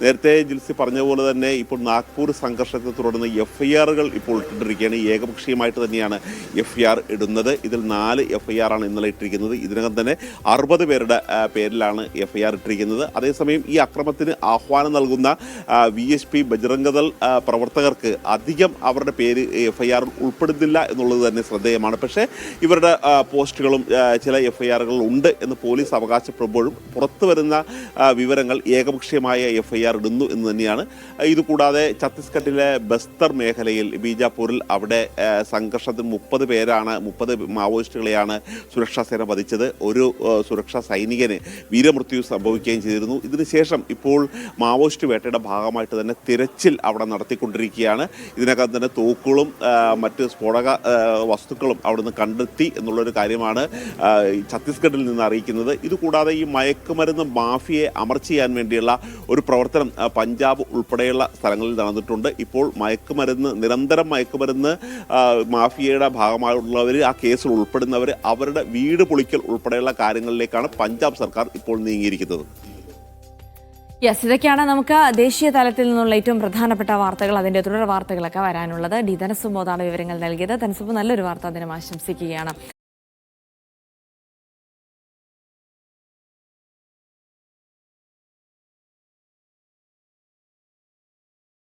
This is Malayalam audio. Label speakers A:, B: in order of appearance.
A: നേരത്തെ ജിൽസി പറഞ്ഞ പോലെ തന്നെ ഇപ്പോൾ നാഗ്പൂർ സംഘർഷത്തെ തുടർന്ന് FIR-കൾ ഇപ്പോൾ ഇട്ടിരിക്കുകയാണ്. ഏകപക്ഷീയമായിട്ട് തന്നെയാണ് FIR ഇടുന്നത്. ഇതിൽ 4 FIR ആണ് ഇന്നലെ ഇട്ടിരിക്കുന്നത്. ഇതിനകം തന്നെ 60 പേരുടെ പേരിലാണ് FIR ഇട്ടിരിക്കുന്നത്. അതേസമയം ഈ അക്രമത്തിന് ആഹ്വാനം നൽകുന്ന VSP ബജ്രംഗദൾ പ്രവർത്തകർക്ക് അധികം അവരുടെ പേര് FIR ഉൾപ്പെടുന്നില്ല എന്നുള്ളത് തന്നെ ശ്രദ്ധേയമാണ്. പക്ഷേ ഇവരുടെ പോസ്റ്റുകളും ചില FIR-കൾ ഉണ്ട് എന്ന് പോലീസ് അവകാശപ്പെടുമ്പോഴും പുറത്തു വരുന്ന വിവരങ്ങൾ ഏകപക്ഷീയമായ FIR ഇടുന്നു എന്ന് തന്നെയാണ്. ഇതുകൂടാതെ ഛത്തീസ്ഗഡിലെ ബസ്തർ മേഖലയിൽ ബീജാപൂരിൽ അവിടെ സംഘർഷത്തിൽ 30 മാവോയിസ്റ്റുകളെയാണ് സുരക്ഷാ സേന വധിച്ചത്. ഒരു സുരക്ഷാ സൈനികന് വീരമൃത്യു സംഭവിക്കുകയും ചെയ്തിരുന്നു. ഇതിനുശേഷം ഇപ്പോൾ മാവോയിസ്റ്റ് വേട്ടയുടെ ഭാഗമായിട്ട് തന്നെ തിരച്ചിൽ അവിടെ നടത്തിക്കൊണ്ടിരിക്കുകയാണ്. ഇതിനകം തന്നെ തോക്കുകളും മറ്റ് സ്ഫോടക വസ്തുക്കളും അവിടുന്ന് കണ്ടെത്തി എന്നുള്ളൊരു കാര്യമാണ് ഛത്തീസ്ഗഡിൽ നിന്ന് അറിയിക്കുന്നത്. ഇതുകൂടാതെ ഈ മയക്കുമരുന്ന് മാഫിയയെ അമർച്ച ചെയ്യാൻ വേണ്ടിയുള്ള ഒരു പ്രവർത്തനം പഞ്ചാബ് ഉൾപ്പെടെയുള്ള സ്ഥലങ്ങളിൽ നടന്നിട്ടുണ്ട്. ഇപ്പോൾ നിരന്തരം മയക്കുമരുന്ന് മാഫിയയുടെ ഭാഗമായുള്ളവർ, ആ കേസിൽ ഉൾപ്പെടുന്നവർ, അവരുടെ വീട് പൊളിക്കൽ ഉൾപ്പെടെയുള്ള കാര്യങ്ങളിലേക്കാണ് പഞ്ചാബ് സർക്കാർ ഇപ്പോൾ നീങ്ങിയിരിക്കുന്നത്.
B: ഇതൊക്കെയാണ് നമുക്ക് ദേശീയ തലത്തിൽ നിന്നുള്ള ഏറ്റവും പ്രധാനപ്പെട്ട വാർത്തകൾ. അതിന്റെ തുടർ വാർത്തകളൊക്കെ വരാനുള്ളത്. ധനസുബോധാണ് വിവരങ്ങൾ നൽകിയത്. ധനസുബ്, നല്ലൊരു വാർത്താ ദിനം ആശംസിക്കുകയാണ്.